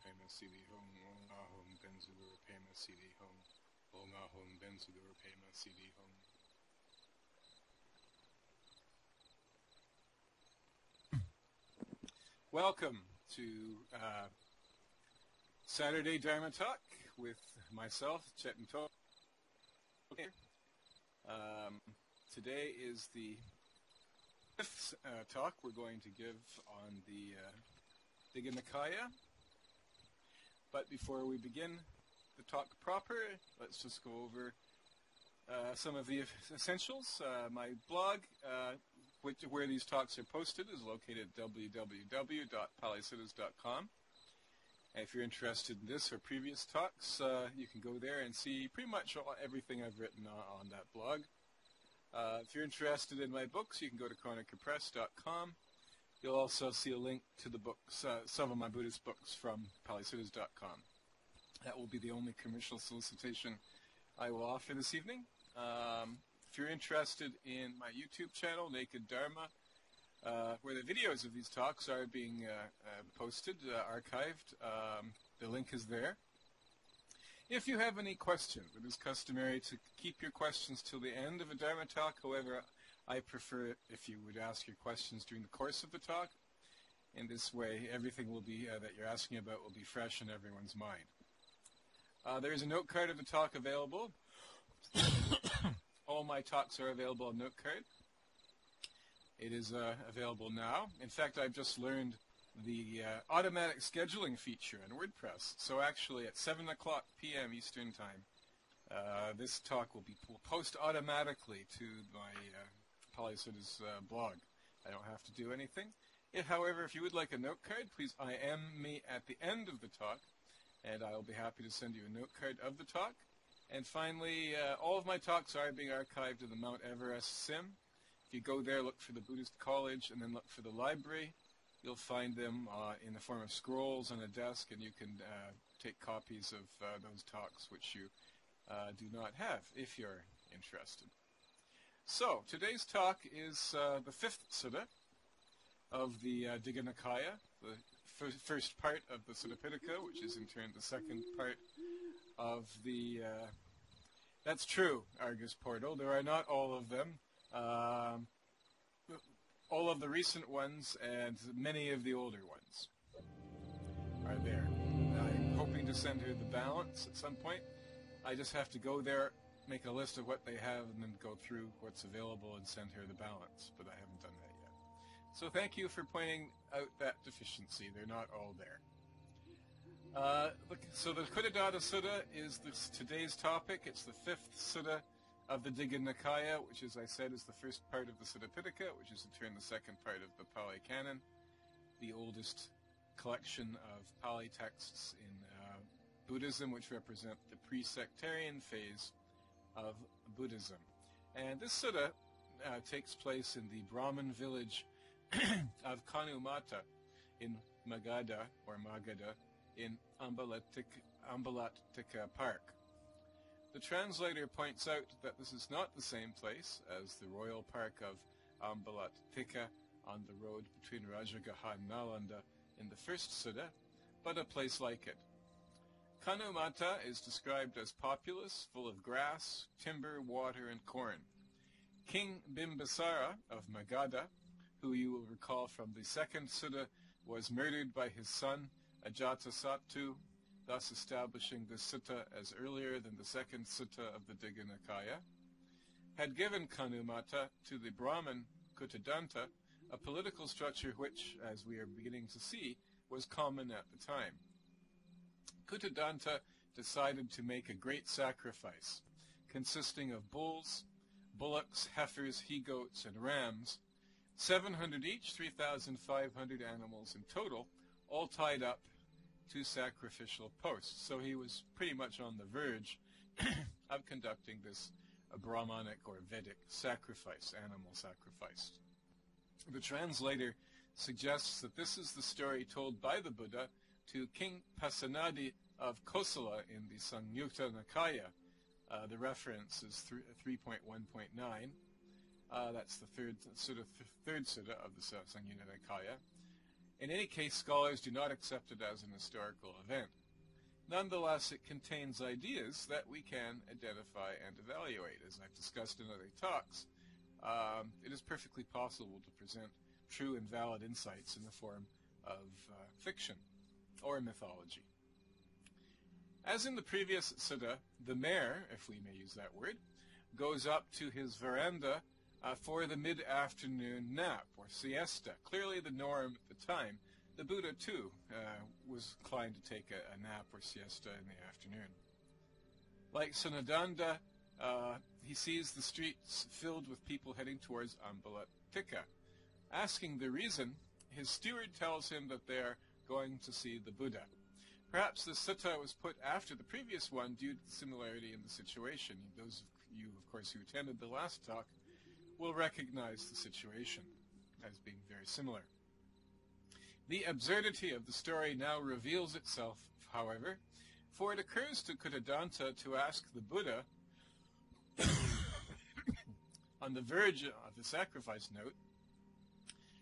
Pema Siddhi Hum, Om Ahum Benzulur Pema Siddhi Hum, Om Ahum Benzulur Pema Siddhi Hum. Welcome to Saturday Dharma Talk with myself, Tseten. Today is the fifth talk we're going to give on the Digha Nikaya. But before we begin the talk proper, let's just go over some of the essentials. My blog, where these talks are posted, is located at www.palisuttas.com. If you're interested in this or previous talks, you can go there and see pretty much everything I've written on that blog. If you're interested in my books, you can go to chronikapress.com. You'll also see a link to the books, some of my Buddhist books from palisuttas.com. That will be the only commercial solicitation I will offer this evening. If you're interested in my YouTube channel, Naked Dharma, where the videos of these talks are being posted, archived, the link is there. If you have any questions, it is customary to keep your questions till the end of a Dharma talk. However, I prefer if you would ask your questions during the course of the talk. In this way, everything will be that you're asking about will be fresh in everyone's mind. There is a note card of the talk available. All my talks are available on note card. It is available now. In fact, I've just learned the automatic scheduling feature in WordPress. So actually at 7 o'clock p.m. Eastern Time, this talk will post automatically to my Pali Sutta's blog. I don't have to do anything. However, if you would like a note card, please IM me at the end of the talk, and I will be happy to send you a note card of the talk. And finally, all of my talks are being archived in the Mount Everest Sim. If you go there, look for the Buddhist College, and then look for the library, you'll find them in the form of scrolls on a desk, and you can take copies of those talks which you do not have, if you're interested. So, today's talk is the fifth sutta of the Digha Nikaya, the first part of the Sutta Pitaka, which is in turn the second part of the... That's true, Argus Portal. There are not all of them. All of the recent ones and many of the older ones are there. I'm hoping to send her the balance at some point. I just have to go there, make a list of what they have, and then go through what's available and send her the balance, but I haven't done that yet. So thank you for pointing out that deficiency. They're not all there. So the Kutadanta Sutta is today's topic. It's the fifth sutta of the Digha Nikaya, which, as I said, is the first part of the Sutta Pitaka, which is in turn the second part of the Pali Canon, the oldest collection of Pali texts in Buddhism, which represent the pre-sectarian phase of Buddhism. And this sutta takes place in the Brahmin village of Kanumata in Magadha, or Magadha, in Ambalatika Park. The translator points out that this is not the same place as the royal park of Ambalatika on the road between Rajagaha and Nalanda in the first sutta, but a place like it. Kanumata is described as populous, full of grass, timber, water, and corn. King Bimbisara of Magadha, who you will recall from the second sutta, was murdered by his son Ajatasattu, thus establishing this sutta as earlier than the second sutta of the Digha Nikaya, had given Kanumata to the Brahmin Kutadanta, a political structure which, as we are beginning to see, was common at the time. Kutadanta decided to make a great sacrifice, consisting of bulls, bullocks, heifers, he-goats, and rams, 700 each, 3,500 animals in total, all tied up to sacrificial posts. So he was pretty much on the verge of conducting this Brahmanic or Vedic sacrifice, animal sacrifice. The translator suggests that this is the story told by the Buddha to King Pasenadi of Kosala in the Samyutta Nikaya. The reference is 3.1.9. That's the third sutta of the Samyutta Nikaya. In any case, scholars do not accept it as an historical event. Nonetheless, it contains ideas that we can identify and evaluate. As I've discussed in other talks, it is perfectly possible to present true and valid insights in the form of fiction or mythology. As in the previous sutta, the mayor, if we may use that word, goes up to his veranda for the mid-afternoon nap or siesta. Clearly the norm at the time. The Buddha, too, was inclined to take a nap or siesta in the afternoon. Like Kutadanta, he sees the streets filled with people heading towards Ambalatika. Asking the reason, his steward tells him that they are going to see the Buddha. Perhaps the sutta was put after the previous one due to the similarity in the situation. Those of you, of course, who attended the last talk will recognize the situation as being very similar. The absurdity of the story now reveals itself, however, for it occurs to Kutadanta to ask the Buddha, on the verge of the sacrifice note,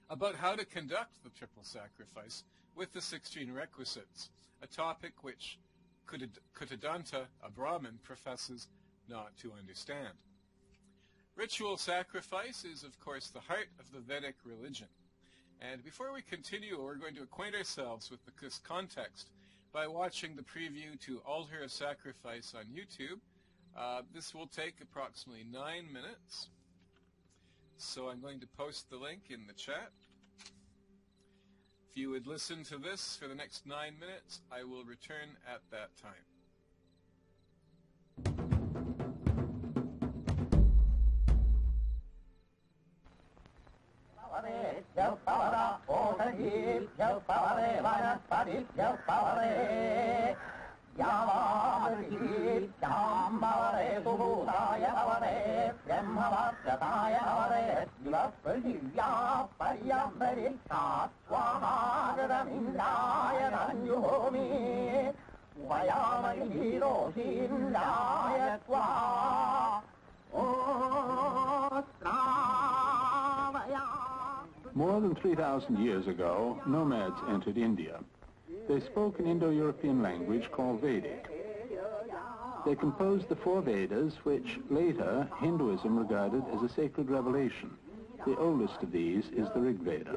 about how to conduct the triple sacrifice with the 16 requisites, a topic which Kutadanta, a Brahmin, professes not to understand. Ritual sacrifice is, of course, the heart of the Vedic religion. And before we continue, we're going to acquaint ourselves with this context by watching the preview to Altar of Sacrifice on YouTube. This will take approximately 9 minutes. So I'm going to post the link in the chat. If you would listen to this for the next 9 minutes, I will return at that time. More than 3,000 years ago, nomads entered India. They spoke an Indo-European language called Vedic. They composed the 4 Vedas, which later Hinduism regarded as a sacred revelation. The oldest of these is the Rig Veda.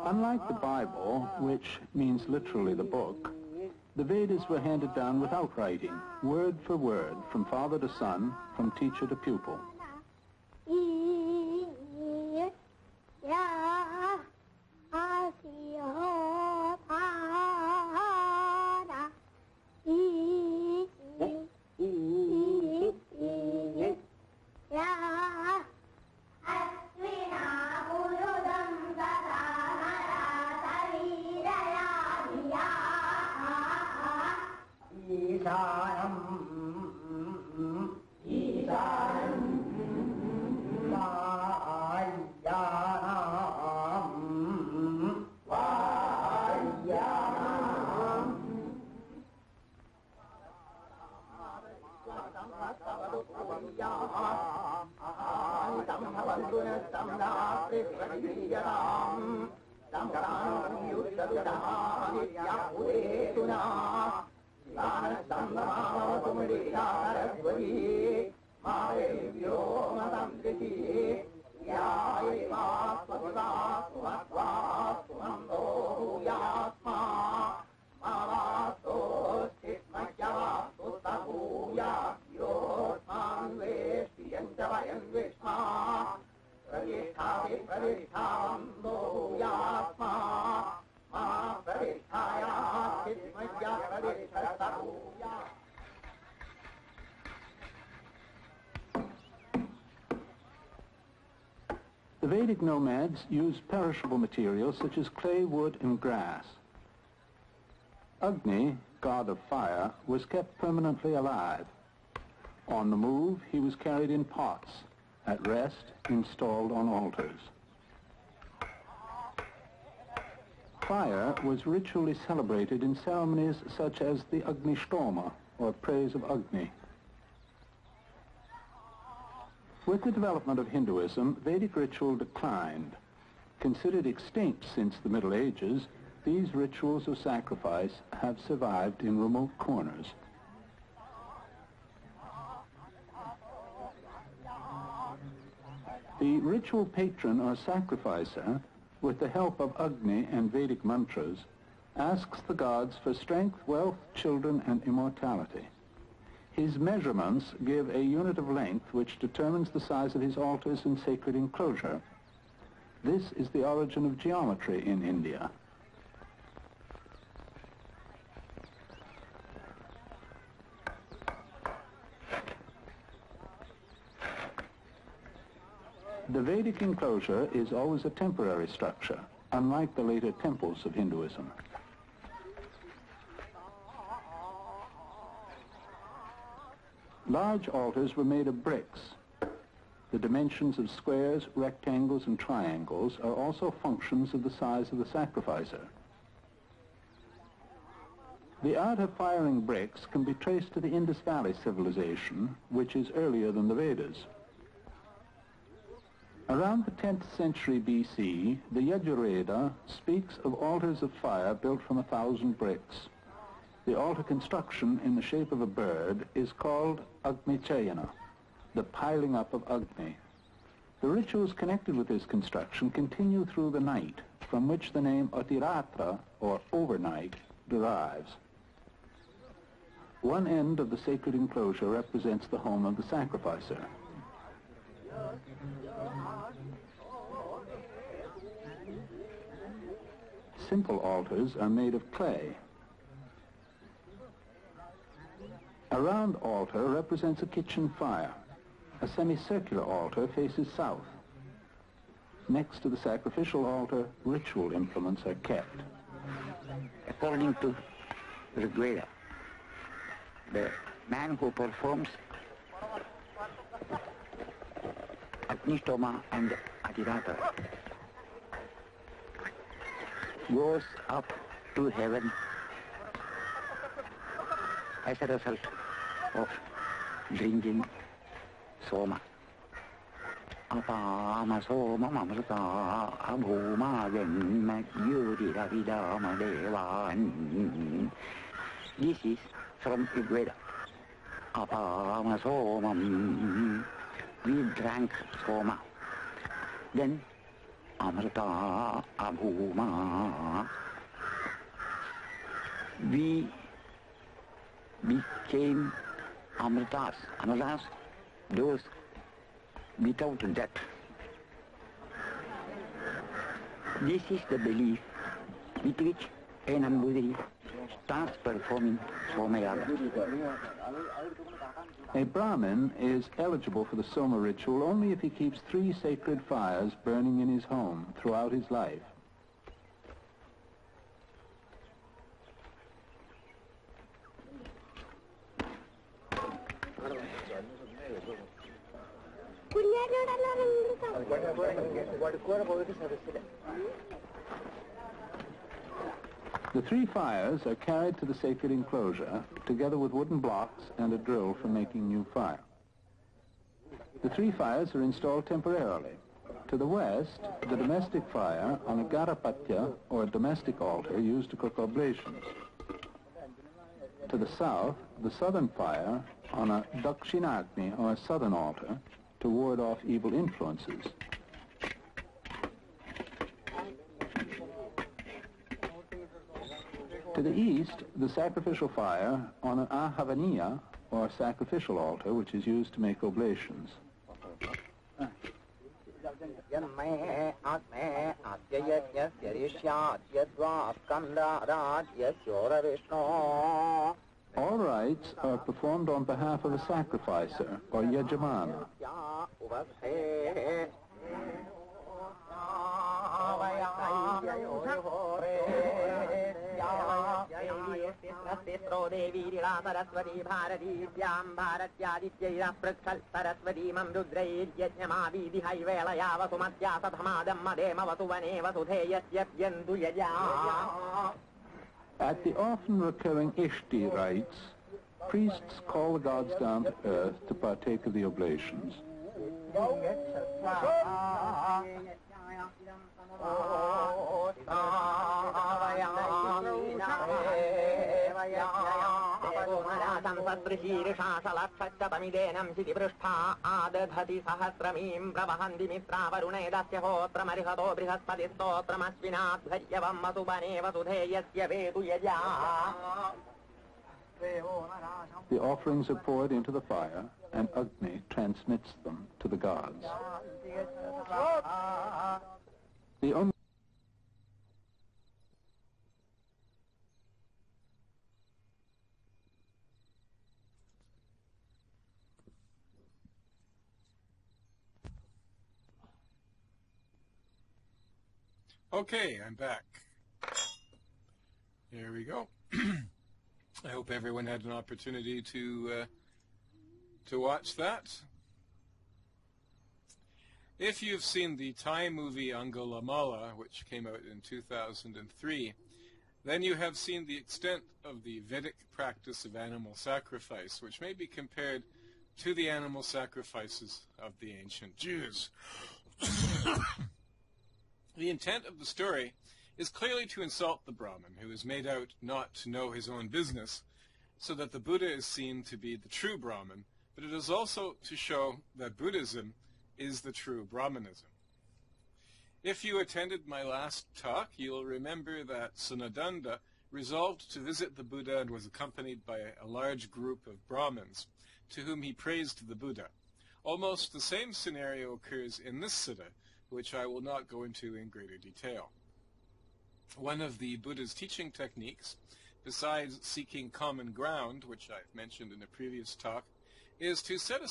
Unlike the Bible, which means literally the book, the Vedas were handed down without writing, word for word, from father to son, from teacher to pupil. The Vedic nomads used perishable materials such as clay, wood, and grass. Agni, god of fire, was kept permanently alive. On the move, he was carried in pots, at rest installed on altars. Fire was ritually celebrated in ceremonies such as the Agnishtoma, or praise of Agni. With the development of Hinduism, Vedic ritual declined. Considered extinct since the Middle Ages, these rituals of sacrifice have survived in remote corners. The ritual patron or sacrificer, with the help of Agni and Vedic mantras, asks the gods for strength, wealth, children, and immortality. His measurements give a unit of length which determines the size of his altars and sacred enclosure. This is the origin of geometry in India. The Vedic enclosure is always a temporary structure, unlike the later temples of Hinduism. Large altars were made of bricks. The dimensions of squares, rectangles, and triangles are also functions of the size of the sacrificer. The art of firing bricks can be traced to the Indus Valley civilization, which is earlier than the Vedas. Around the 10th century BC, the Yajurveda speaks of altars of fire built from 1,000 bricks. The altar construction in the shape of a bird is called Agnichayana, the piling up of Agni. The rituals connected with this construction continue through the night, from which the name Atiratra, or overnight, derives. One end of the sacred enclosure represents the home of the sacrificer. Simple altars are made of clay. A round altar represents a kitchen fire. A semicircular altar faces south. Next to the sacrificial altar, ritual implements are kept. According to Rigveda, the man who performs Agnishtoma and Atirata goes up to heaven as a result of drinking soma. Apama soma mamrata abhuma ganma yudira vidama devan. This is from Rigveda. Apama somam. We drank soma. Then amrita abhuma. We became amritas. Amritas, those without death. This is the belief with which a Nambudiri starts performing Somayaga. A Brahmin is eligible for the Soma ritual only if he keeps 3 sacred fires burning in his home throughout his life. The 3 fires are carried to the sacred enclosure, together with wooden blocks and a drill for making new fire. The 3 fires are installed temporarily. To the west, the domestic fire on a garapatya, or domestic altar, used to cook oblations. To the south, the southern fire on a dakshinagni, or a southern altar, to ward off evil influences. To the east, the sacrificial fire on an ahavaniya, or sacrificial altar, which is used to make oblations. All rites are performed on behalf of a sacrificer, or yajamana. Devi Leela Saraswati भारतीभ्याम् भारत्यादित्यैरः पृच्छल् सरस्वतीमम् रुद्रैर्यज्ञमावीदिहैवेळया वसुमत्या सथमादम् मदेम वसुवने वसुधेयस्यप्यन्तु यजा. At the often recurring Ishti rites, priests call the gods down to earth to partake of the oblations. संसदृशीर्षाशलक्षतमिदेनम् शितिपृष्ठा आदधति सहस्रमीम् प्रवहन्ति मित्रावरुणे दस्य होत्रमर्हतो बृहस्पतिस्तोत्रमश्विनाध्वर्यवम् वसुवने वसुधेयस्य Vedu यजा. The offerings are poured into the fire, and Agni transmits them to the gods. The only Okay, I'm back. Here we go. I hope everyone had an opportunity to watch that. If you've seen the Thai movie Angulamala, which came out in 2003, then you have seen the extent of the Vedic practice of animal sacrifice, which may be compared to the animal sacrifices of the ancient Jews. The intent of the story is clearly to insult the Brahmin, who is made out not to know his own business, so that the Buddha is seen to be the true Brahmin, but it is also to show that Buddhism is the true Brahmanism. If you attended my last talk, you'll remember that Kutadanta resolved to visit the Buddha and was accompanied by a large group of Brahmins, to whom he praised the Buddha. Almost the same scenario occurs in this sutta, which I will not go into in greater detail. One of the Buddha's teaching techniques, besides seeking common ground, which I've mentioned in a previous talk, is to tell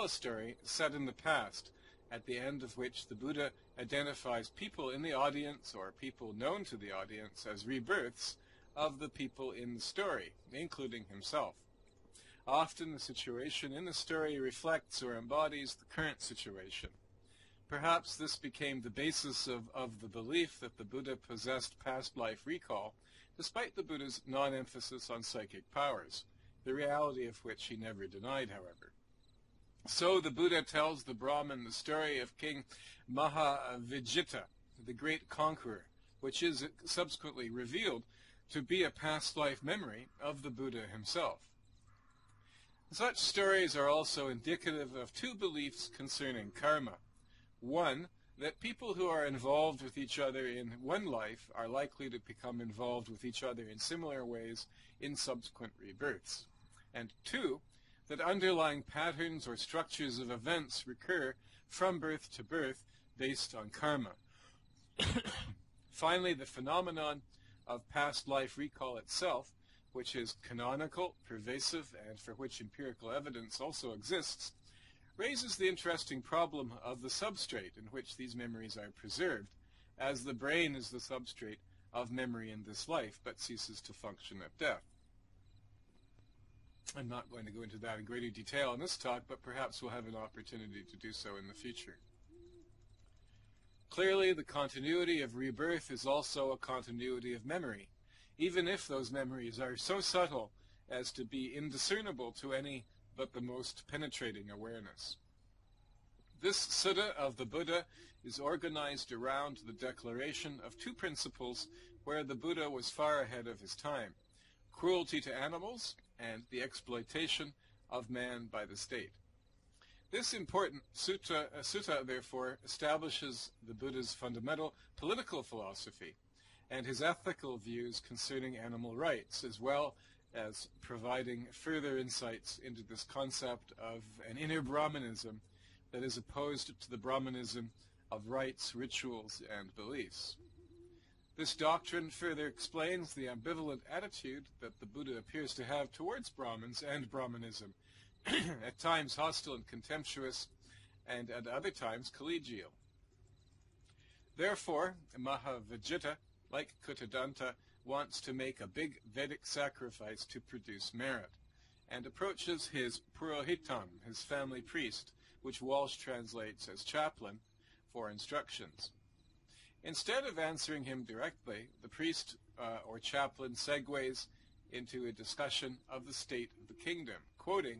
a story set in the past, at the end of which the Buddha identifies people in the audience or people known to the audience as rebirths of the people in the story, including himself. Often the situation in the story reflects or embodies the current situation. Perhaps this became the basis of the belief that the Buddha possessed past life recall, despite the Buddha's non-emphasis on psychic powers, the reality of which he never denied, however. So the Buddha tells the Brahmin the story of King Mahavijita, the great conqueror, which is subsequently revealed to be a past life memory of the Buddha himself. Such stories are also indicative of two beliefs concerning karma. One, that people who are involved with each other in one life are likely to become involved with each other in similar ways in subsequent rebirths. And two, that underlying patterns or structures of events recur from birth to birth based on karma. Finally, the phenomenon of past life recall itself, which is canonical, pervasive, and for which empirical evidence also exists, raises the interesting problem of the substrate in which these memories are preserved, as the brain is the substrate of memory in this life, but ceases to function at death. I'm not going to go into that in greater detail in this talk, but perhaps we'll have an opportunity to do so in the future. Clearly, the continuity of rebirth is also a continuity of memory, even if those memories are so subtle as to be indiscernible to any but the most penetrating awareness. This sutta of the Buddha is organized around the declaration of two principles where the Buddha was far ahead of his time: cruelty to animals and the exploitation of man by the state. This important sutta, therefore, establishes the Buddha's fundamental political philosophy and his ethical views concerning animal rights, as well as providing further insights into this concept of an inner Brahmanism that is opposed to the Brahmanism of rites, rituals, and beliefs. This doctrine further explains the ambivalent attitude that the Buddha appears to have towards Brahmins and Brahmanism, at times hostile and contemptuous, and at other times collegial. Therefore, Mahavijita, like Kutadanta, wants to make a big Vedic sacrifice to produce merit, and approaches his Purohitam, his family priest, which Walsh translates as chaplain, for instructions. Instead of answering him directly, the priest or chaplain segues into a discussion of the state of the kingdom, quoting,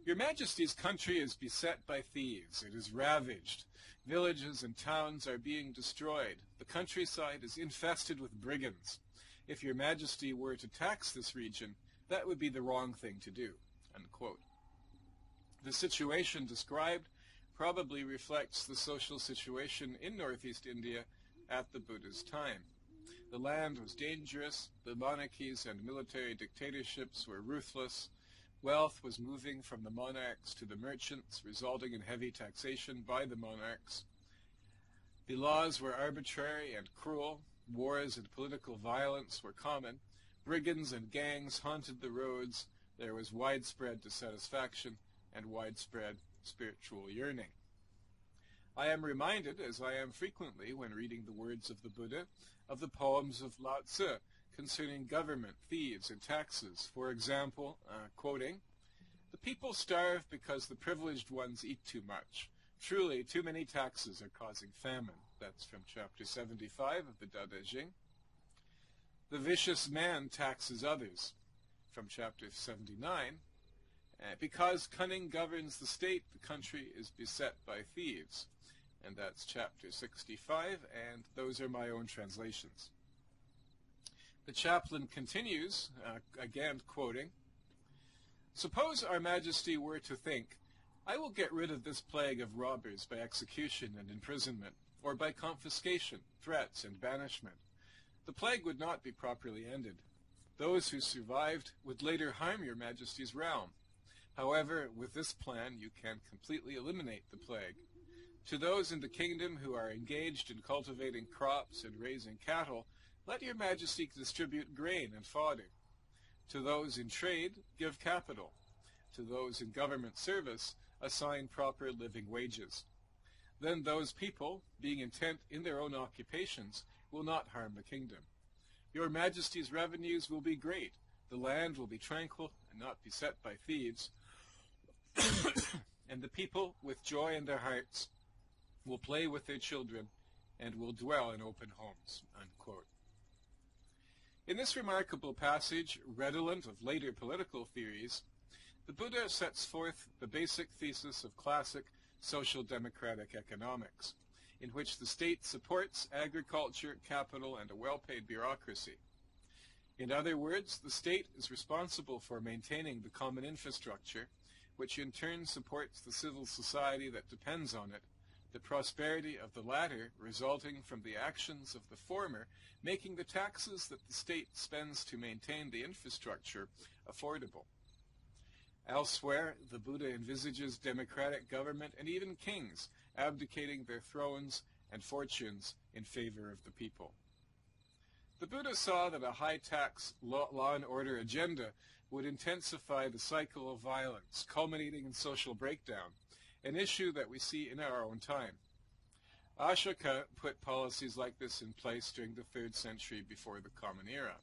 "Your Majesty's country is beset by thieves. It is ravaged. Villages and towns are being destroyed. The countryside is infested with brigands. If Your Majesty were to tax this region, that would be the wrong thing to do." Unquote. The situation described probably reflects the social situation in northeast India at the Buddha's time. The land was dangerous, the monarchies and military dictatorships were ruthless, wealth was moving from the monarchs to the merchants, resulting in heavy taxation by the monarchs. The laws were arbitrary and cruel, wars and political violence were common, brigands and gangs haunted the roads, there was widespread dissatisfaction and widespread spiritual yearning. I am reminded, as I am frequently when reading the words of the Buddha, of the poems of Lao Tzu concerning government, thieves, and taxes. For example, quoting, "The people starve because the privileged ones eat too much. Truly, too many taxes are causing famine." That's from chapter 75 of the Tao Te Ching. "The vicious man taxes others," from chapter 79. "Because cunning governs the state, the country is beset by thieves." And that's chapter 65, and those are my own translations. The chaplain continues, again quoting, "Suppose our Majesty were to think, I will get rid of this plague of robbers by execution and imprisonment, or by confiscation, threats, and banishment. The plague would not be properly ended. Those who survived would later harm Your Majesty's realm. However, with this plan, you can completely eliminate the plague. To those in the kingdom who are engaged in cultivating crops and raising cattle, let Your Majesty distribute grain and fodder. To those in trade, give capital. To those in government service, assign proper living wages. Then those people, being intent in their own occupations, will not harm the kingdom. Your Majesty's revenues will be great. The land will be tranquil and not beset by thieves. And the people, with joy in their hearts, will play with their children and will dwell in open homes." Unquote. In this remarkable passage, redolent of later political theories, the Buddha sets forth the basic thesis of classic social democratic economics, in which the state supports agriculture, capital, and a well-paid bureaucracy. In other words, the state is responsible for maintaining the common infrastructure, which in turn supports the civil society that depends on it, the prosperity of the latter resulting from the actions of the former, making the taxes that the state spends to maintain the infrastructure affordable. Elsewhere, the Buddha envisages democratic government and even kings abdicating their thrones and fortunes in favor of the people. The Buddha saw that a high-tax law and order agenda would intensify the cycle of violence, culminating in social breakdown, an issue that we see in our own time. Ashoka put policies like this in place during the 3rd century before the Common Era.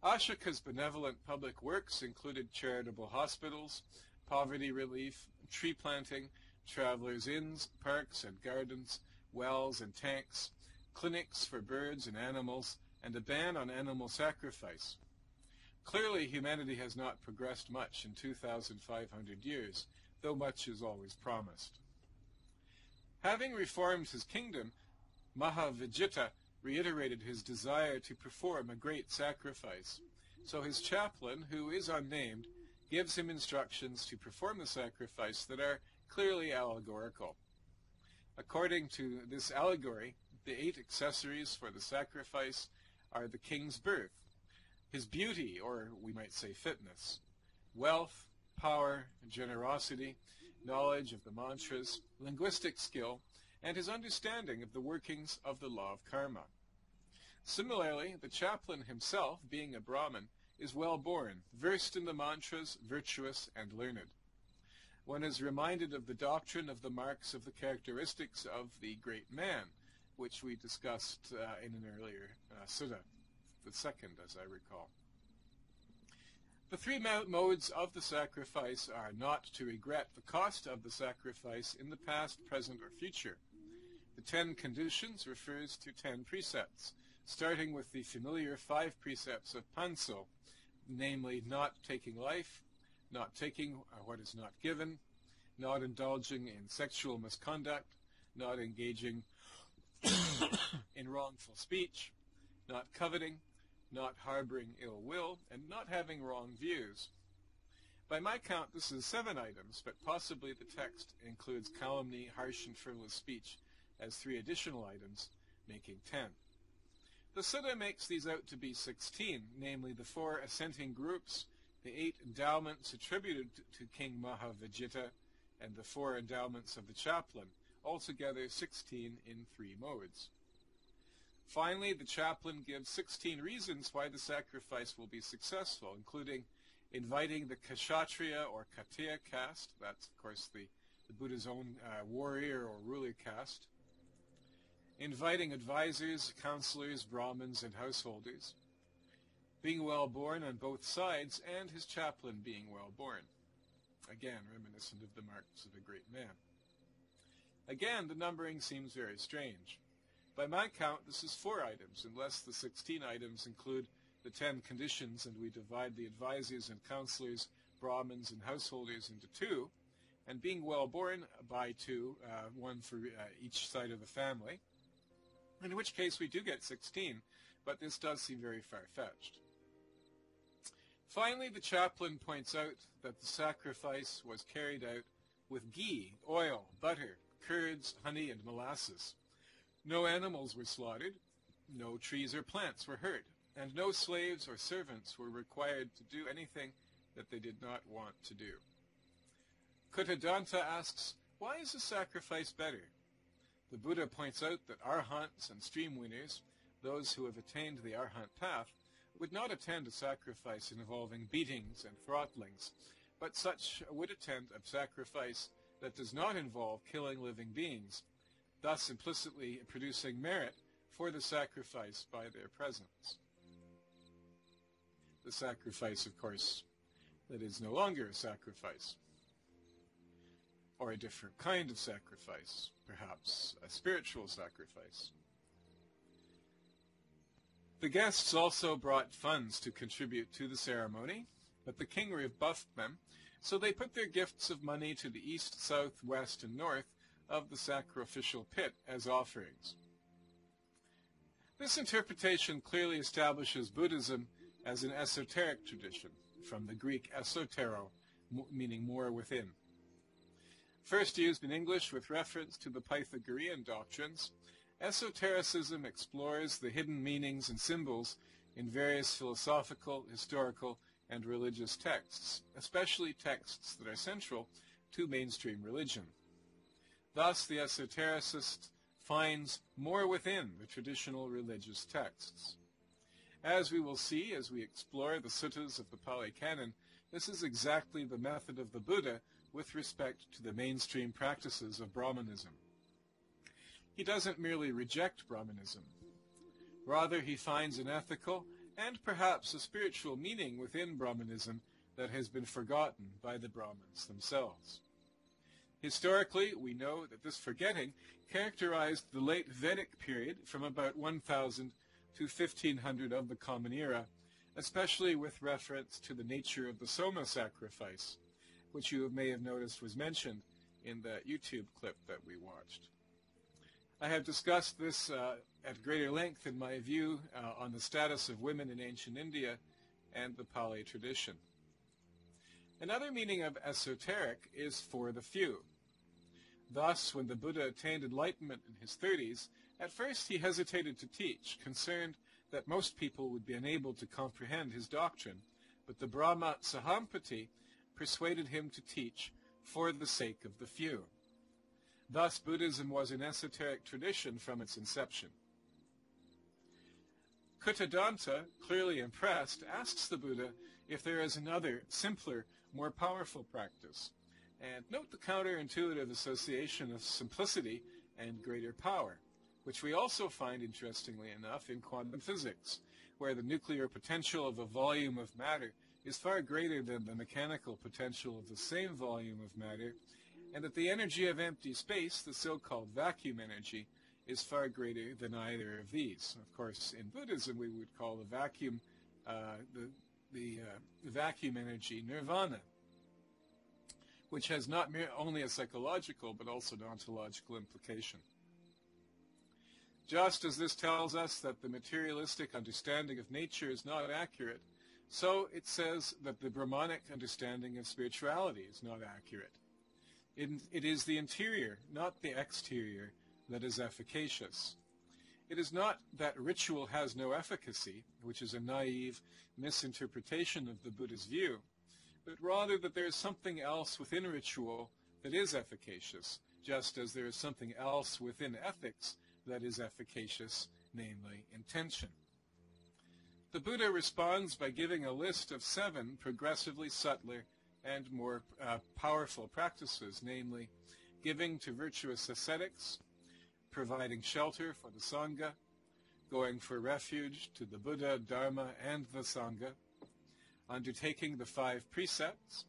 Ashoka's benevolent public works included charitable hospitals, poverty relief, tree planting, travelers' inns, parks and gardens, wells and tanks, clinics for birds and animals, and a ban on animal sacrifice. Clearly, humanity has not progressed much in 2,500 years, though much is always promised. Having reformed his kingdom, Mahavijita reiterated his desire to perform a great sacrifice. So his chaplain, who is unnamed, gives him instructions to perform the sacrifice that are clearly allegorical. According to this allegory, the 8 accessories for the sacrifice are the king's birth, his beauty, or we might say fitness, wealth, power, generosity, knowledge of the mantras, linguistic skill, and his understanding of the workings of the law of karma. Similarly, the chaplain himself, being a Brahmin, is well born, versed in the mantras, virtuous, and learned. One is reminded of the doctrine of the marks of the characteristics of the great man, which we discussed in an earlier sutta. the second, as I recall. The three modes of the sacrifice are not to regret the cost of the sacrifice in the past, present, or future. The 10 conditions refers to 10 precepts, starting with the familiar 5 precepts of Panso, namely not taking life, not taking what is not given, not indulging in sexual misconduct, not engaging in wrongful speech, not coveting, not harboring ill will, and not having wrong views. By my count, this is 7 items, but possibly the text includes calumny, harsh and frivolous speech as 3 additional items, making 10. The Sutta makes these out to be 16, namely the 4 assenting groups, the 8 endowments attributed to King Mahavajita, and the 4 endowments of the chaplain, altogether 16 in 3 modes. Finally, the chaplain gives 16 reasons why the sacrifice will be successful, including inviting the Kshatriya or Katiya caste, that's of course the Buddha's own warrior or ruler caste, inviting advisors, counselors, Brahmins, and householders, being well-born on both sides, and his chaplain being well-born. Again, reminiscent of the marks of a great man. Again, the numbering seems very strange. By my count, this is 4 items, unless the 16 items include the 10 conditions and we divide the advisors and counselors, Brahmins, and householders into 2, and being well-born by 2, 1 for each side of the family, in which case we do get 16, but this does seem very far-fetched. Finally, the chaplain points out that the sacrifice was carried out with ghee, oil, butter, curds, honey, and molasses. No animals were slaughtered, no trees or plants were hurt, and no slaves or servants were required to do anything that they did not want to do. Kutadanta asks, why is the sacrifice better? The Buddha points out that arhants and stream winners, those who have attained the arhat path, would not attend a sacrifice involving beatings and throttlings, but such would attend a sacrifice that does not involve killing living beings, thus implicitly producing merit for the sacrifice by their presence. The sacrifice, of course, that is no longer a sacrifice, or a different kind of sacrifice, perhaps a spiritual sacrifice. The guests also brought funds to contribute to the ceremony, but the king rebuffed them, so they put their gifts of money to the east, south, west, and north of the sacrificial pit as offerings. This interpretation clearly establishes Buddhism as an esoteric tradition, from the Greek esotero, meaning more within. First used in English with reference to the Pythagorean doctrines, esotericism explores the hidden meanings and symbols in various philosophical, historical, and religious texts, especially texts that are central to mainstream religion. Thus, the esotericist finds more within the traditional religious texts. As we will see as we explore the suttas of the Pali Canon, this is exactly the method of the Buddha with respect to the mainstream practices of Brahmanism. He doesn't merely reject Brahmanism. Rather, he finds an ethical and perhaps a spiritual meaning within Brahmanism that has been forgotten by the Brahmins themselves. Historically, we know that this forgetting characterized the late Vedic period from about 1000 to 1500 of the Common Era, especially with reference to the nature of the Soma sacrifice, which you may have noticed was mentioned in the YouTube clip that we watched. I have discussed this at greater length in my view on the status of women in ancient India and the Pali tradition. Another meaning of esoteric is for the few. Thus, when the Buddha attained enlightenment in his 30s, at first he hesitated to teach, concerned that most people would be unable to comprehend his doctrine, but the Brahma Sahampati persuaded him to teach for the sake of the few. Thus, Buddhism was an esoteric tradition from its inception. Kutadanta, clearly impressed, asks the Buddha if there is another, simpler, more powerful practice. And note the counterintuitive association of simplicity and greater power, which we also find, interestingly enough, in quantum physics, where the nuclear potential of a volume of matter is far greater than the mechanical potential of the same volume of matter, and that the energy of empty space, the so-called vacuum energy, is far greater than either of these. Of course, in Buddhism, we would call the vacuum, the vacuum energy nirvana, which has not only a psychological but also an ontological implication. Just as this tells us that the materialistic understanding of nature is not accurate, so it says that the Brahmanic understanding of spirituality is not accurate. It is the interior, not the exterior, that is efficacious. It is not that ritual has no efficacy, which is a naive misinterpretation of the Buddha's view, but rather that there is something else within ritual that is efficacious, just as there is something else within ethics that is efficacious, namely intention. The Buddha responds by giving a list of 7 progressively subtler and more powerful practices, namely giving to virtuous ascetics, providing shelter for the Sangha, going for refuge to the Buddha, Dharma, and the Sangha, undertaking the 5 precepts,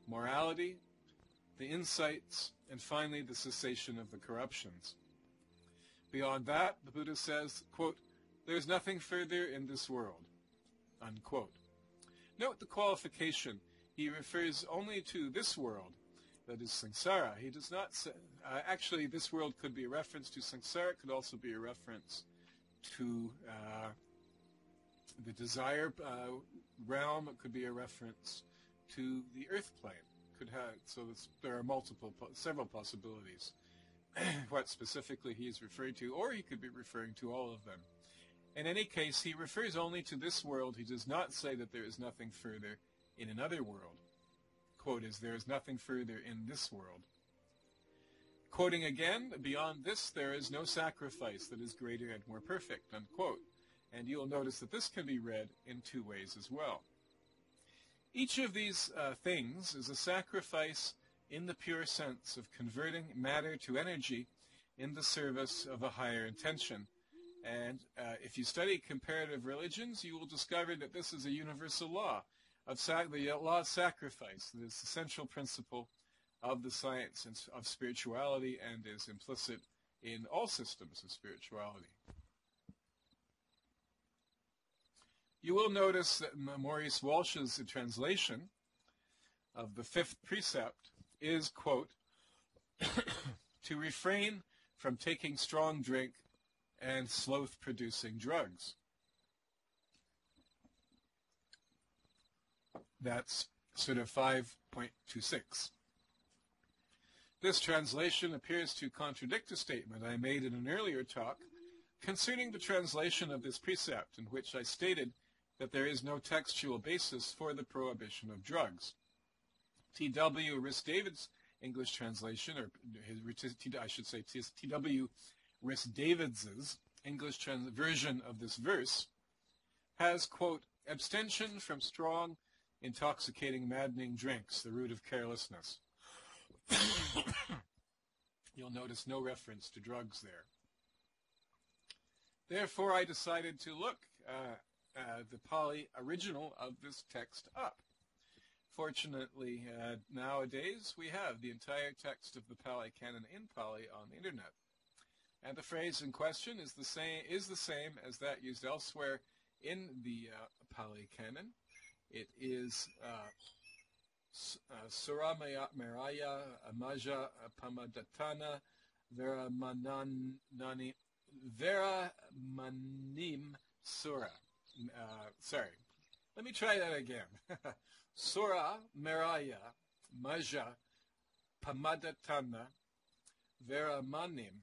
morality, the insights, and finally the cessation of the corruptions. Beyond that, the Buddha says, quote, "There is nothing further in this world," unquote. Note the qualification. He refers only to this world, that is samsara. He does not say, actually this world could be a reference to samsara, it could also be a reference to the desire realm, it could be a reference to the earth plane. There are several possibilities what specifically he is referring to, or he could be referring to all of them. In any case, he refers only to this world. He does not say that there is nothing further in another world. Quote is, "There is nothing further in this world." Quoting again, "Beyond this there is no sacrifice that is greater and more perfect," unquote. And you'll notice that this can be read in 2 ways as well. Each of these things is a sacrifice in the pure sense of converting matter to energy in the service of a higher intention. And if you study comparative religions, you will discover that this is a universal law of the law of sacrifice, that is the central principle of the science of spirituality and is implicit in all systems of spirituality. You will notice that Maurice Walsh's translation of the 5th precept is, quote, "to refrain from taking strong drink and sloth-producing drugs." That's sort of 5.26. This translation appears to contradict a statement I made in an earlier talk concerning the translation of this precept, in which I stated that there is no textual basis for the prohibition of drugs. T.W. Rhys-Davids' English translation, or T.W. Rhys-Davids' English version of this verse has, quote, "abstention from strong, intoxicating, maddening drinks, the root of carelessness." You'll notice no reference to drugs there. Therefore, I decided to look the Pali original of this text up. Fortunately, nowadays we have the entire text of the Pali Canon in Pali on the internet, and the phrase in question is the same as that used elsewhere in the Pali Canon. It is Sura Meraya Amaja Pamadatana Veramanim Sura. Sorry, let me try that again. Sura Meraya Maja Pamadatana Veramanim.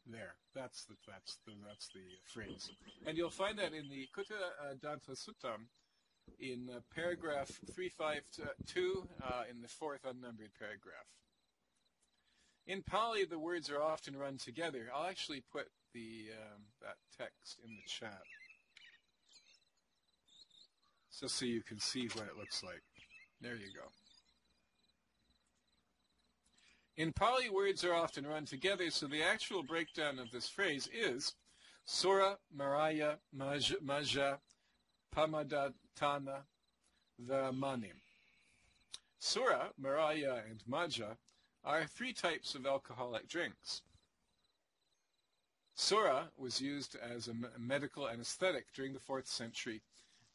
There, that's the phrase, and you'll find that in the Kutadanta Sutta, in paragraph 352, in the 4th unnumbered paragraph. In Pali, the words are often run together. I'll actually put that text in the chat, just so you can see what it looks like. There you go. In Pali, words are often run together, so the actual breakdown of this phrase is Sura Maraya Maja Pamadatana Vamanim. Sura, Maraya, and Maja are three types of alcoholic drinks. Sura was used as a medical anesthetic during the 4th century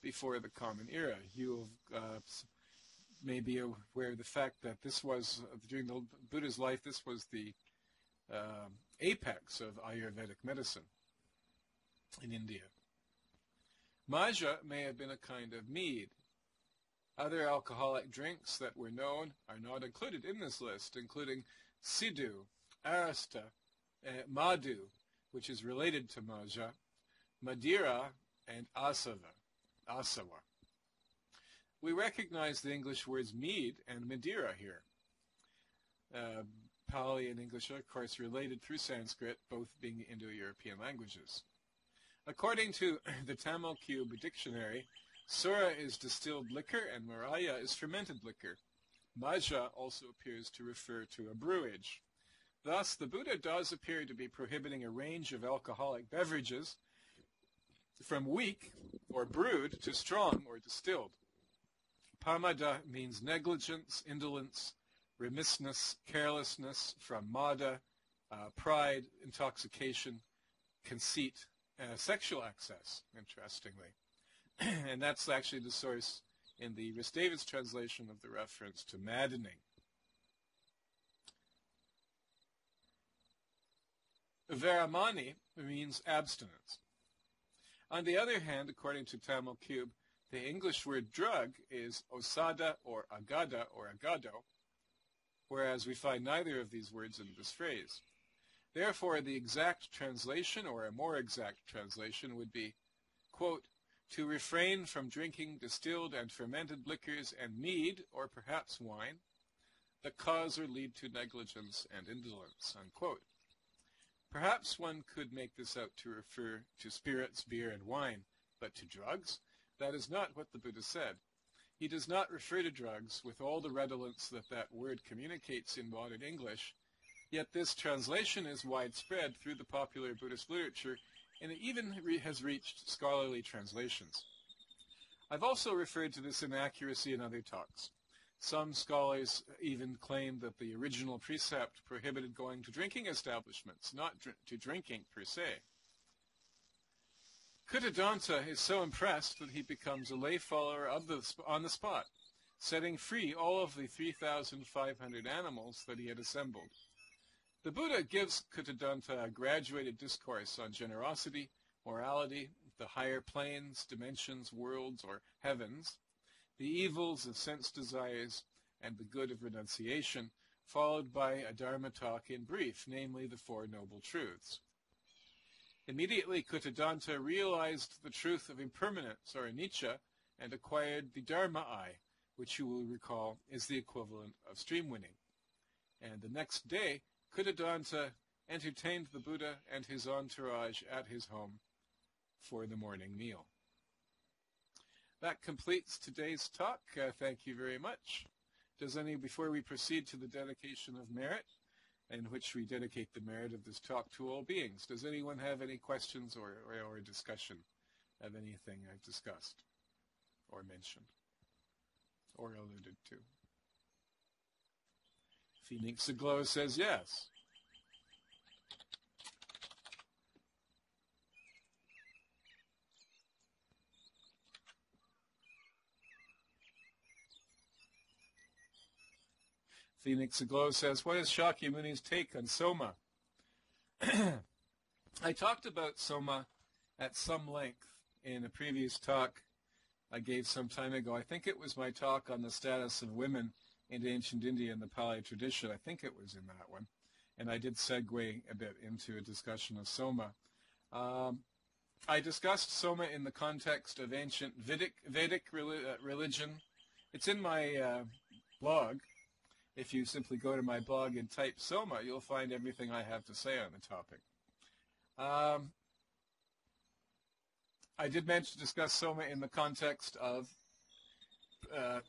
before the Common Era. You may be aware of the fact that this was, during the Buddha's life, this was the apex of Ayurvedic medicine in India. Maja may have been a kind of mead. Other alcoholic drinks that were known are not included in this list, including Sidhu, Arasta, Madhu, which is related to Maja, Madira, and Asava. We recognize the English words mead and Madeira here. Pali and English are, of course, related through Sanskrit, both being Indo-European languages. According to the Tamil Cube Dictionary, Sura is distilled liquor and Maraya is fermented liquor. Maja also appears to refer to a brewage. Thus, the Buddha does appear to be prohibiting a range of alcoholic beverages from weak or brewed to strong or distilled. Pamada means negligence, indolence, remissness, carelessness, from mada, pride, intoxication, conceit, sexual excess, interestingly. And that's actually the source in the Ristavis translation of the reference to maddening. Varamani means abstinence. On the other hand, according to Tamil Cube, the English word drug is osada or agada or agado, whereas we find neither of these words in this phrase. Therefore, the exact translation, or a more exact translation, would be, quote, to refrain from drinking distilled and fermented liquors and mead, or perhaps wine, that cause or lead to negligence and indolence, unquote. Perhaps one could make this out to refer to spirits, beer, and wine, but to drugs? That is not what the Buddha said. He does not refer to drugs with all the redolence that that word communicates in modern English, yet this translation is widespread through the popular Buddhist literature, and it even has reached scholarly translations. I've also referred to this inaccuracy in other talks. Some scholars even claim that the original precept prohibited going to drinking establishments, not to drinking per se. Kutadanta is so impressed that he becomes a lay follower on the spot, setting free all of the 3,500 animals that he had assembled. The Buddha gives Kutadanta a graduated discourse on generosity, morality, the higher planes, dimensions, worlds, or heavens, the evils of sense desires, and the good of renunciation, followed by a Dharma talk in brief, namely the Four Noble Truths. Immediately, Kutadanta realized the truth of impermanence, or anicca, and acquired the Dharma eye, which you will recall is the equivalent of stream winning. And the next day, Kutadanta entertained the Buddha and his entourage at his home for the morning meal. That completes today's talk. Thank you very much. Before we proceed to the dedication of merit, in which we dedicate the merit of this talk to all beings, does anyone have any questions or discussion of anything I've discussed or mentioned or alluded to? Phoenix Aglow says yes. Phoenix Aglow says, what is Shakyamuni's take on Soma? I talked about Soma at some length in a previous talk I gave some time ago. I think it was my talk on the status of women in ancient India and the Pali tradition. I think it was in that one. And I did segue a bit into a discussion of Soma. I discussed Soma in the context of ancient Vedic religion. It's in my blog. If you simply go to my blog and type Soma, you'll find everything I have to say on the topic. I did discuss Soma in the context of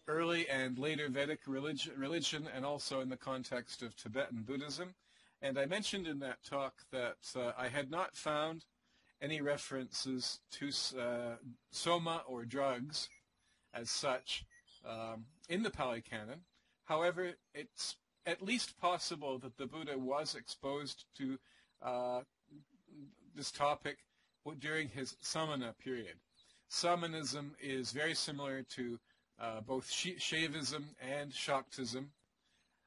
early and later Vedic religion and also in the context of Tibetan Buddhism. And I mentioned in that talk that I had not found any references to soma or drugs as such in the Pali Canon. However, it's at least possible that the Buddha was exposed to this topic during his samana period. Samanism is very similar to both Shaivism and Shaktism,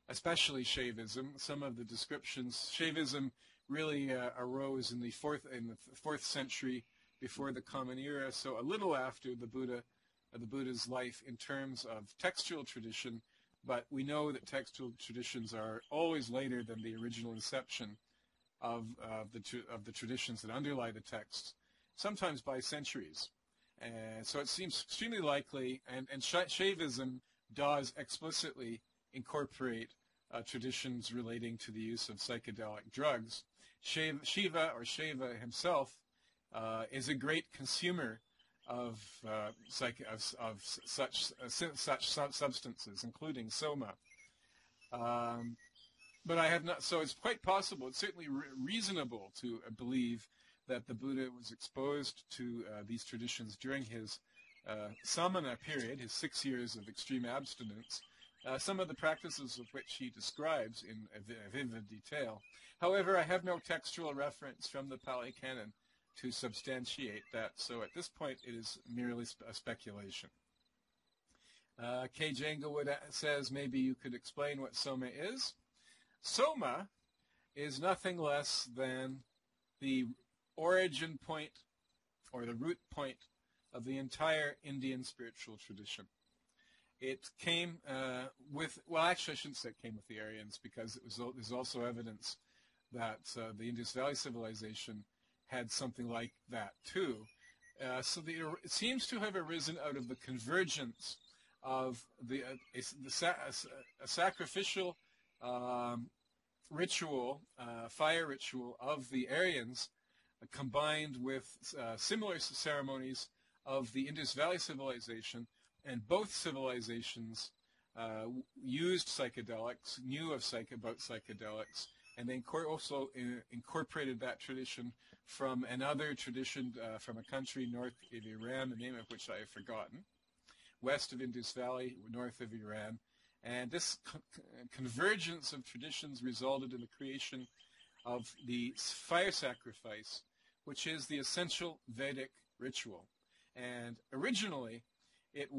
especially Shaivism. Some of the descriptions, Shaivism really arose in the fourth century before the Common Era, so a little after the Buddha's life in terms of textual tradition. But we know that textual traditions are always later than the original inception of the traditions that underlie the text, sometimes by centuries. So it seems extremely likely, and Shaivism does explicitly incorporate traditions relating to the use of psychedelic drugs. Shiva himself is a great consumer of such substances, including soma. But I have not. So it's quite possible. It's certainly reasonable to believe that the Buddha was exposed to these traditions during his samana period, his 6 years of extreme abstinence. Some of the practices of which he describes in vivid detail. However, I have no textual reference from the Pali Canon to substantiate that, so at this point it is merely a speculation. K. Janglewood says maybe you could explain what soma is. Soma is nothing less than the origin point or the root point of the entire Indian spiritual tradition. It came actually I shouldn't say it came with the Aryans, because there's also evidence that the Indus Valley civilization had something like that too. It seems to have arisen out of the convergence of a sacrificial ritual, fire ritual of the Aryans, combined with similar ceremonies of the Indus Valley civilization, and both civilizations used psychedelics, knew about psychedelics, and they also incorporated that tradition from another tradition from a country north of Iran, the name of which I have forgotten, west of Indus Valley, north of Iran. And this convergence of traditions resulted in the creation of the fire sacrifice, which is the essential Vedic ritual. And originally, it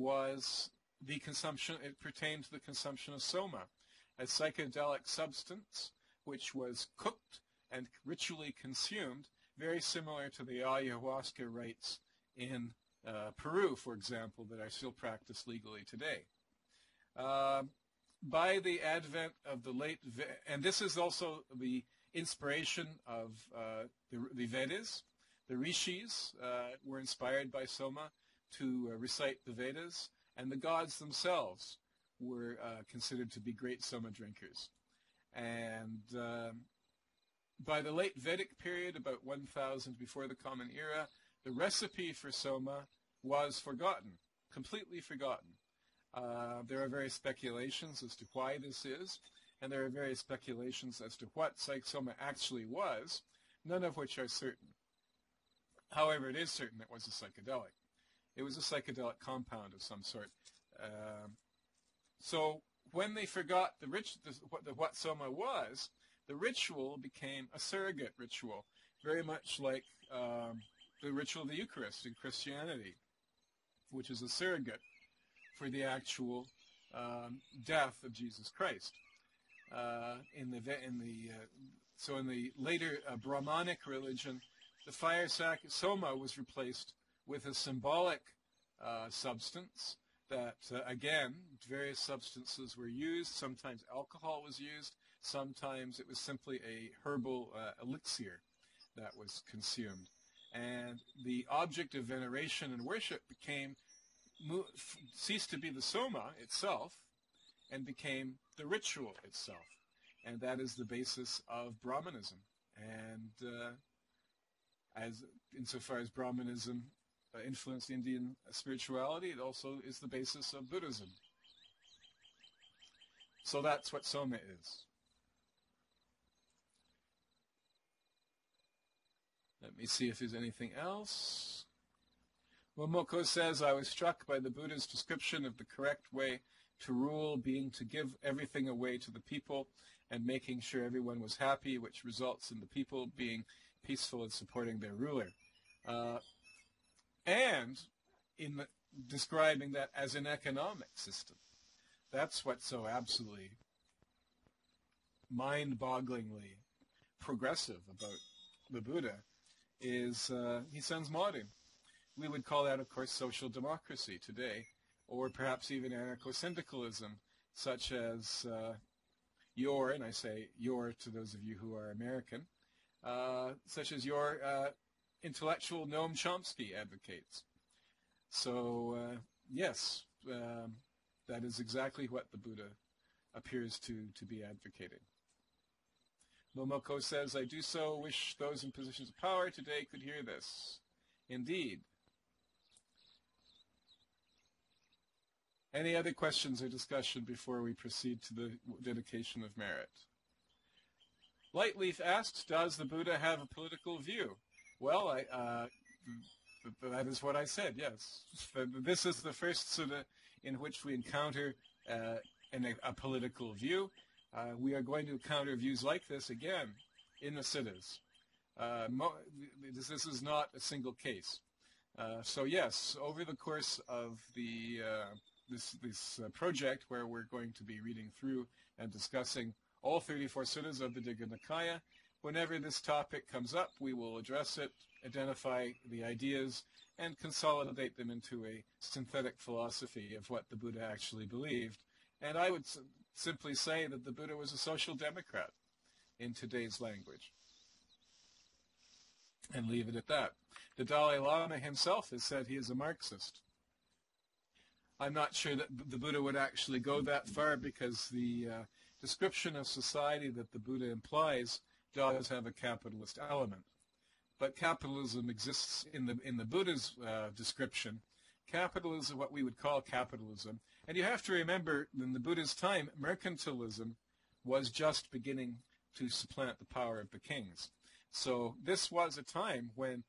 pertained to the consumption of soma, a psychedelic substance which was cooked and ritually consumed, very similar to the ayahuasca rites in Peru, for example, that are still practiced legally today. By the advent of the and this is also the inspiration of the Vedas. The rishis were inspired by soma to recite the Vedas, and the gods themselves were considered to be great soma drinkers. And by the late Vedic period, about 1000 before the Common Era, the recipe for soma was forgotten, completely forgotten. There are various speculations as to why this is, and there are various speculations as to what soma actually was, none of which are certain. However, it is certain it was a psychedelic. It was a psychedelic compound of some sort. So when they forgot what soma was, the ritual became a surrogate ritual, very much like the ritual of the Eucharist in Christianity, which is a surrogate for the actual death of Jesus Christ. In the later Brahmanic religion, the fire soma was replaced with a symbolic substance that, again, various substances were used. Sometimes alcohol was used. Sometimes it was simply a herbal elixir that was consumed. And the object of veneration and worship ceased to be the soma itself and became the ritual itself. And that is the basis of Brahmanism. And insofar as Brahmanism influenced Indian spirituality, it also is the basis of Buddhism. So that's what soma is. Let Let me see if there's anything else. Momoko says, I was struck by the Buddha's description of the correct way to rule being to give everything away to the people and making sure everyone was happy, which results in the people being peaceful and supporting their ruler. And in describing that as an economic system. That's what's so absolutely mind-bogglingly progressive about the Buddha, is he sounds modern. We would call that, of course, social democracy today, or perhaps even anarcho-syndicalism, such as your, and I say your to those of you who are American, such as your intellectual Noam Chomsky advocates. So, yes, that is exactly what the Buddha appears to be advocating. Momoko says, I do so wish those in positions of power today could hear this. Indeed. Any other questions or discussion before we proceed to the dedication of merit? Lightleaf asks, does the Buddha have a political view? Well, that is what I said, yes. This is the first sutta in which we encounter a political view. We are going to encounter views like this again in the suttas. This is not a single case. So yes, over the course of the this project, where we're going to be reading through and discussing all 34 suttas of the Digha Nikaya, whenever this topic comes up, we will address it, identify the ideas, and consolidate them into a synthetic philosophy of what the Buddha actually believed. And I would simply say that the Buddha was a social democrat in today's language. And leave it at that. The Dalai Lama himself has said he is a Marxist. I'm not sure that the Buddha would actually go that far, because the description of society that the Buddha implies does have a capitalist element. But capitalism exists in the Buddha's description. Capitalism, what we would call capitalism. And you have to remember, in the Buddha's time, mercantilism was just beginning to supplant the power of the kings. So this was a time when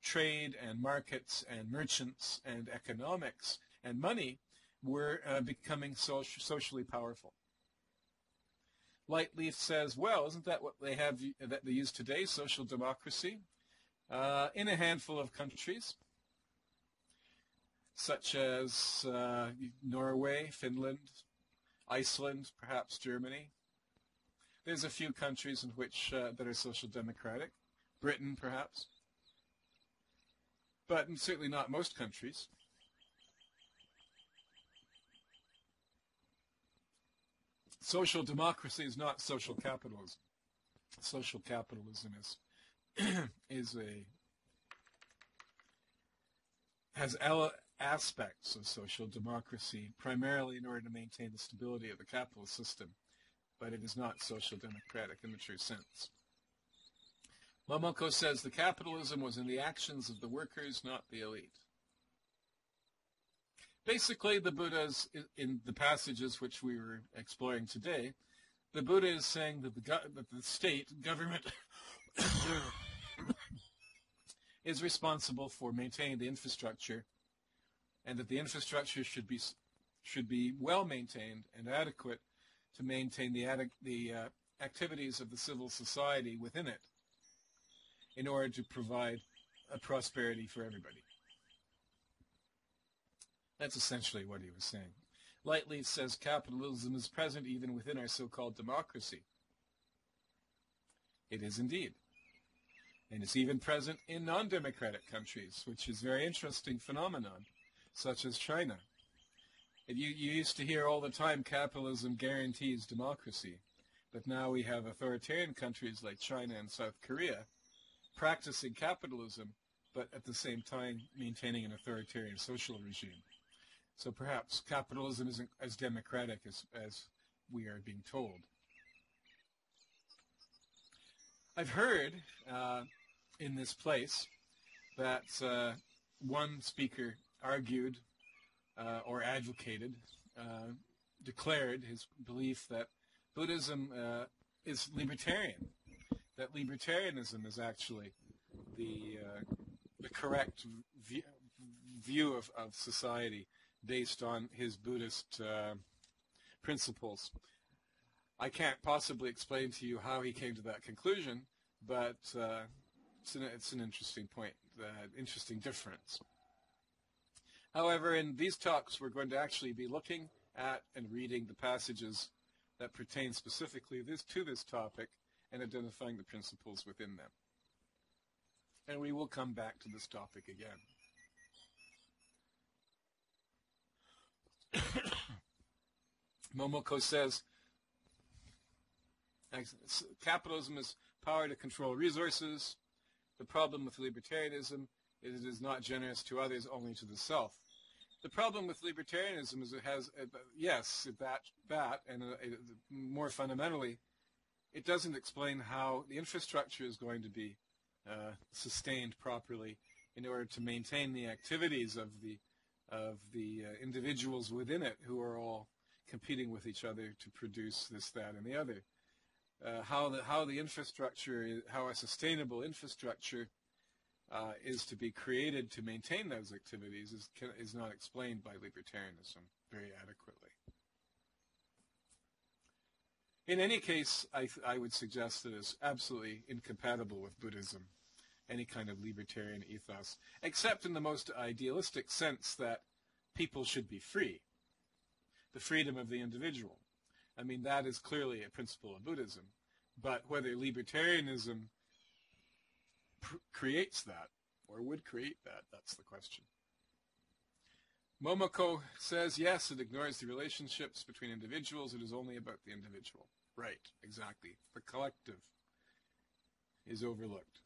trade and markets and merchants and economics and money were becoming socially powerful. Lightleaf says, well, isn't that what they have, that they use today, social democracy? In a handful of countries, such as Norway, Finland, Iceland, perhaps Germany. There's a few countries in which that are social democratic. Britain, perhaps. But certainly not most countries. Social democracy is not social capitalism. Social capitalism has aspects of social democracy, primarily in order to maintain the stability of the capitalist system, but it is not social democratic in the true sense. Momoko says the capitalism was in the actions of the workers, not the elite. Basically, the Buddha's, in the passages which we were exploring today, the Buddha is saying that the state, government, is responsible for maintaining the infrastructure, and that the infrastructure should be well maintained and adequate to maintain the activities of the civil society within it, in order to provide a prosperity for everybody. That's essentially what he was saying. Lightleaf says capitalism is present even within our so-called democracy. It is indeed. And it's even present in non-democratic countries, which is a very interesting phenomenon, such as China. You used to hear all the time capitalism guarantees democracy, but now we have authoritarian countries like China and South Korea practicing capitalism, but at the same time maintaining an authoritarian social regime. So perhaps capitalism isn't as democratic as we are being told. I've heard in this place that one speaker argued or advocated, declared his belief that Buddhism is libertarian, that libertarianism is actually the correct view of society based on his Buddhist principles. I can't possibly explain to you how he came to that conclusion, but it's an interesting point, interesting difference. However, in these talks, we're going to actually be looking at and reading the passages that pertain specifically to this topic and identifying the principles within them. And we will come back to this topic again. Momoko says, capitalism is power to control resources. The problem with libertarianism is it is not generous to others, only to the self. The problem with libertarianism is it has, and more fundamentally, it doesn't explain how the infrastructure is going to be sustained properly in order to maintain the activities of the individuals within it who are all competing with each other to produce this, that, and the other. How the infrastructure, how a sustainable infrastructure is to be created to maintain those activities is not explained by libertarianism very adequately. In any case, I would suggest that it's absolutely incompatible with Buddhism, any kind of libertarian ethos, except in the most idealistic sense that people should be free, the freedom of the individual. I mean, that is clearly a principle of Buddhism, but whether libertarianism creates that, or would create that, that's the question. Momoko says, yes, it ignores the relationships between individuals. It is only about the individual. Right, exactly. The collective is overlooked.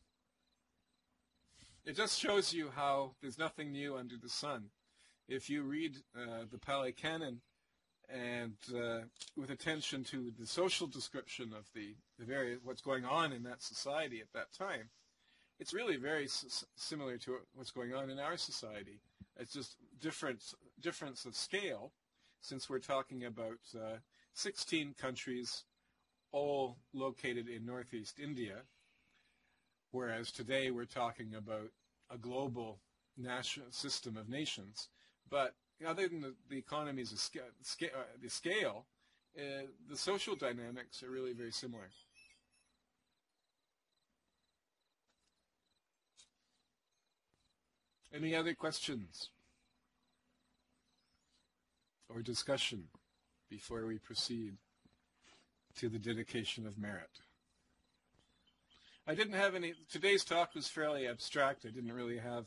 It just shows you how there's nothing new under the sun. If you read the Pali Canon and with attention to the social description of the various what's going on in that society at that time, it's really very similar to what's going on in our society. It's just difference of scale, since we're talking about 16 countries, all located in northeast India, whereas today we're talking about a global national system of nations. But other than the economies of the scale, the social dynamics are really very similar. Any other questions or discussion before we proceed to the dedication of merit? I didn't have any. Today's talk was fairly abstract. I didn't really have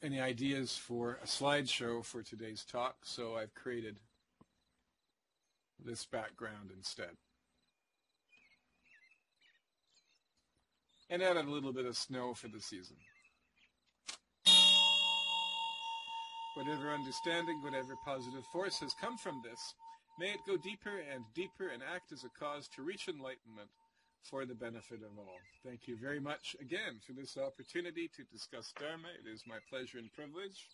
any ideas for a slideshow for today's talk, so I've created this background instead. And added a little bit of snow for the season. Whatever understanding, whatever positive force has come from this, may it go deeper and deeper and act as a cause to reach enlightenment for the benefit of all. Thank you very much again for this opportunity to discuss Dharma. It is my pleasure and privilege.